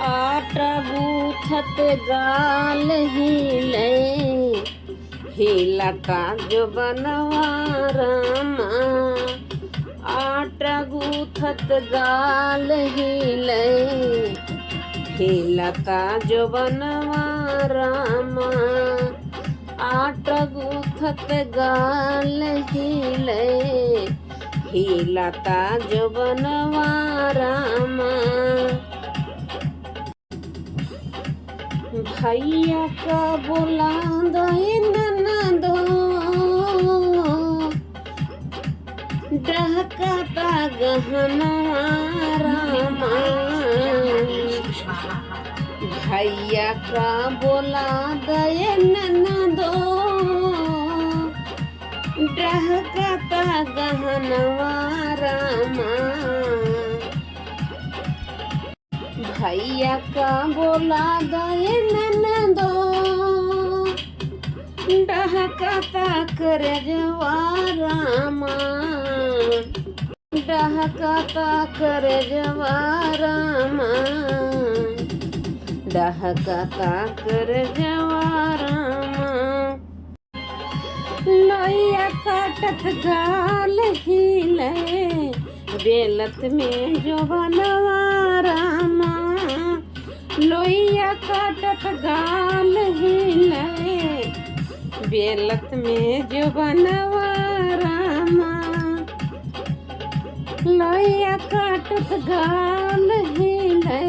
आटा गूथत गाल हिले, हिलता जो बनवा रामा। आटा गूथत गाल हिले, हिलता जो बनवा रामा। आटा गूथत गाल हिले, हिलता जो बनवा रामा। भैया का बोला दे ननदो, डहकता गहनवा रामा। भैया का बोला दे ननदो, डहकता गहनवा रामा। भैया का बोला दे ननदो, डहकता करजवा रामा। डहकता करजवा रामा, डहकता करजवा रामा। लोइया काटत गाल हिले, बेलत में जो बनवा रामा। लोइया काटत गाल हिले, बेलत में जो बनवा रामा। लोइया काटत गाल हिले,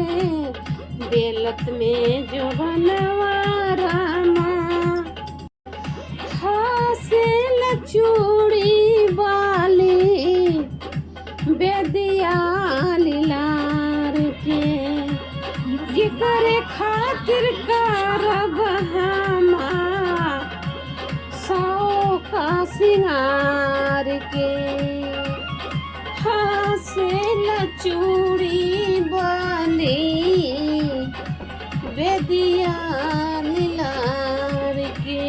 बेलत में जो बनवा रामा। हासिल चूड़ी बाली, बेदिया लार के, करे खातिर करब हमा। सौ का सिंगार के, हासिल चूड़ी बाली, बेदिया लार के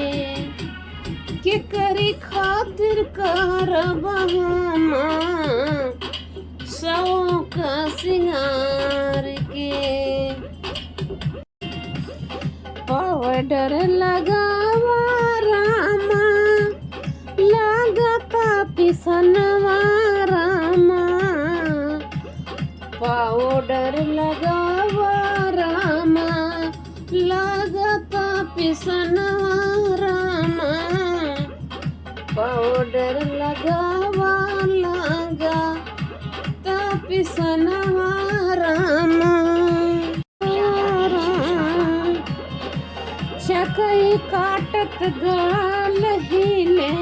करी खातिर करब हमा। सौ का सिंगार के, पाउडर लगावा रामा, लागता पिसनवा रामा। पाउडर लगावा रामा, लागता पिसनवा रामा। पाउडर लगावा लागता पिसनवा रामा। चकई काटत गाल हिले,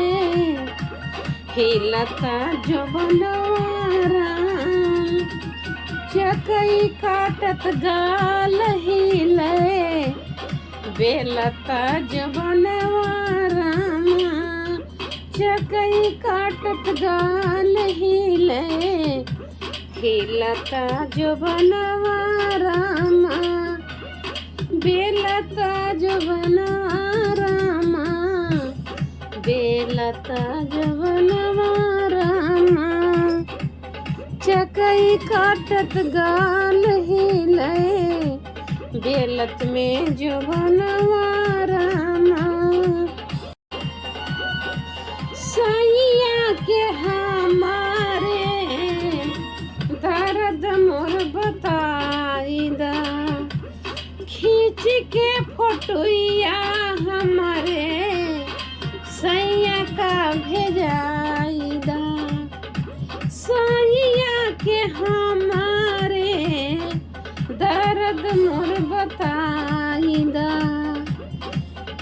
हिलता जो बनवा रामा। चकई काटत गाल हिले, बेलता जो बनवा रामा। चकई काटत गाल हिले, हिलता जो बनवा रामा। बेलता जो बनवा रामा, बेलता जो बनवा रामा। चकई काटत गाल हिले, बेलत में जो बनवा रामा। सैया के हमारे दर्द मोर बताई दा, खींच के फोटोया हमारे सैया का भेजाई दा। सैया के हमारे दर्द मोर बताई दा,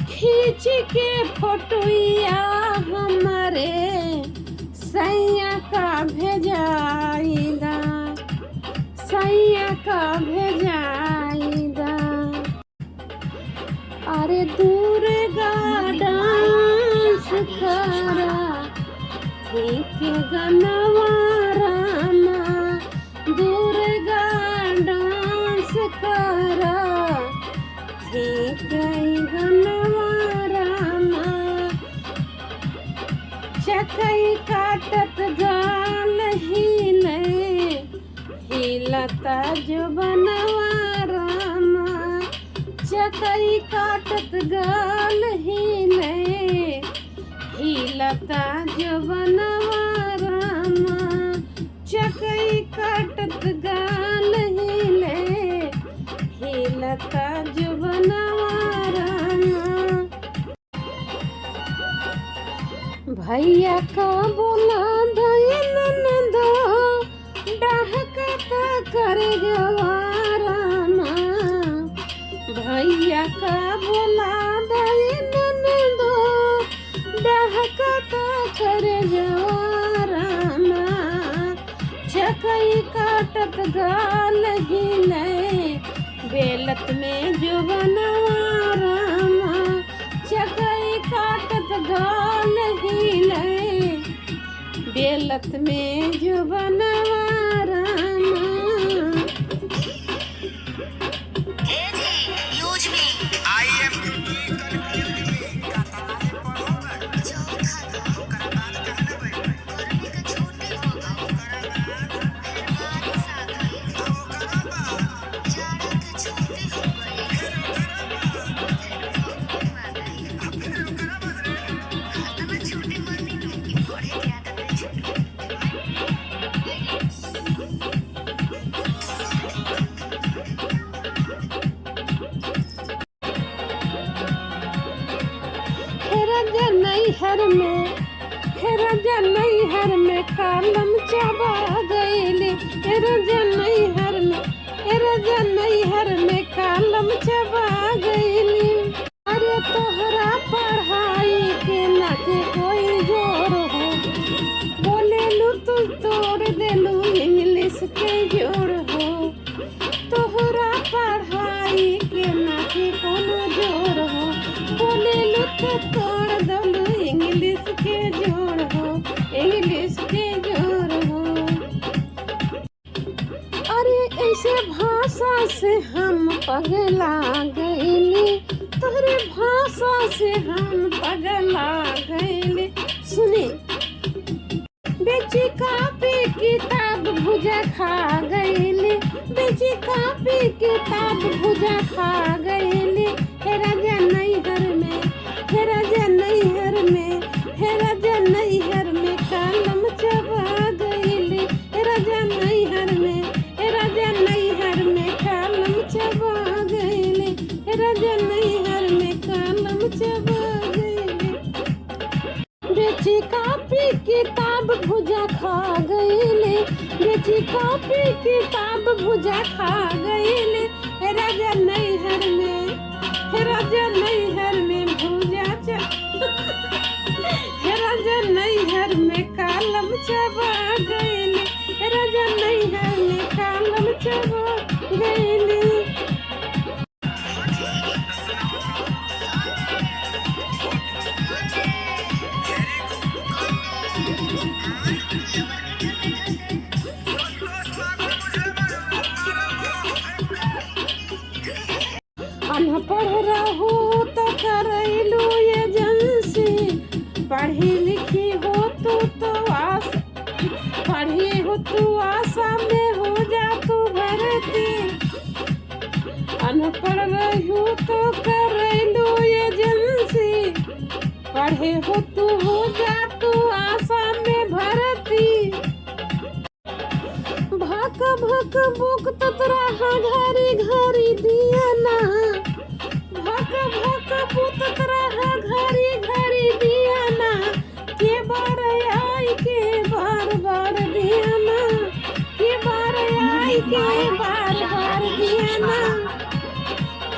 खींच के फोटोया हमारे सैया का भेजाई दा। सैया का भेजाई दा। अरे दूर डांस करा, ठीक गनवा रामा। दूर डांस करा, ठीक गनवा रामा। चकई काटत गाल हिले, हिलता जो बनवा रामा। चकई काटत गाल हिले हिलता जवनवा रामा चकई काटत गाल हिले हिलता जवनवा रामा भैया का बोला दो डहकता कर जवारामा भैया का बोला दो डहकता कर जवारामा चकई काटत गाल हिले बेलत में जुबनवा रामा चकई काटत गाल हिले बेलत में जुबनवा रामा नैहर में कालम चबा गईली नैहर में कालम चबा गईली अरे तोहरा पढ़ाई के ना के कोई जोर हो बोले लू तू तोड़ देलू इंग्लिश के जोड़ हो तोहरा पढ़ाई के ना के कोनो जोर हो बोले लू तू तोड़ देलू इंग्लिश के जोड़ हो इंग्लिश के जोड़ हो अरे ऐसे भाषा से हम पगला गईली तोहरे भाषा से हम पगला गईली सुनी बेची कापी किताब भुजा खा गईली बेची कापी किताब भुजा खा गईली हे राजा नैहर में हे राजा नैहर में हे राजा नैहर में कालम चबा गईली हे राजा नैहर में हे राजा नैहर में कालम चबा गईली हे राजा नैहर में कालम चबा गईली बेची कापी किताब भुजा खा गईली बेची कापी किताब भुजा खा गईली हे राजा नैहर में हे राजा नैहर में भुजा हे राजा नैहर में कालम चबा गईली हे राजा नैहर में कालम चबा गईली अनपढ़ रहू तो करैलू एजेंसी पढ़ी लिखी हो तो पढ़ी हो तू आशा में हो जा तू भर्ती अनपढ़ रहू तो करैलू एजेंसी पढ़े हो जा तू आशा में भर्ती भक भक बुक ततरा घरी घरी दिया ना भक भक बुक ततरा घरी घरी दिया ना के बार आई के बार बार दिया ना के बार आई के बार बार दिया ना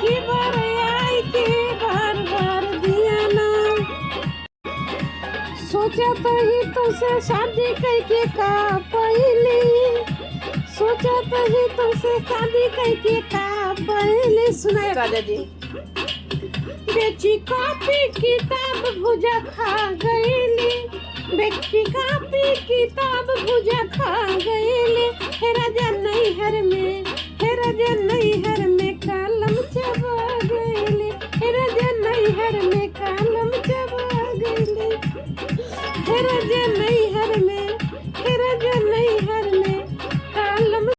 के बार आई के बार बार दिया ना सोचा तो ही तुमसे शादी करके का पहले सोचा तो ही तुमसे शादी करके का पहले सुनाए राजा जी बेची कॉपी किताब भुजा खा गईली बेची कॉपी किताब भुजा खा गईली हे राजा नैहर में हे राजा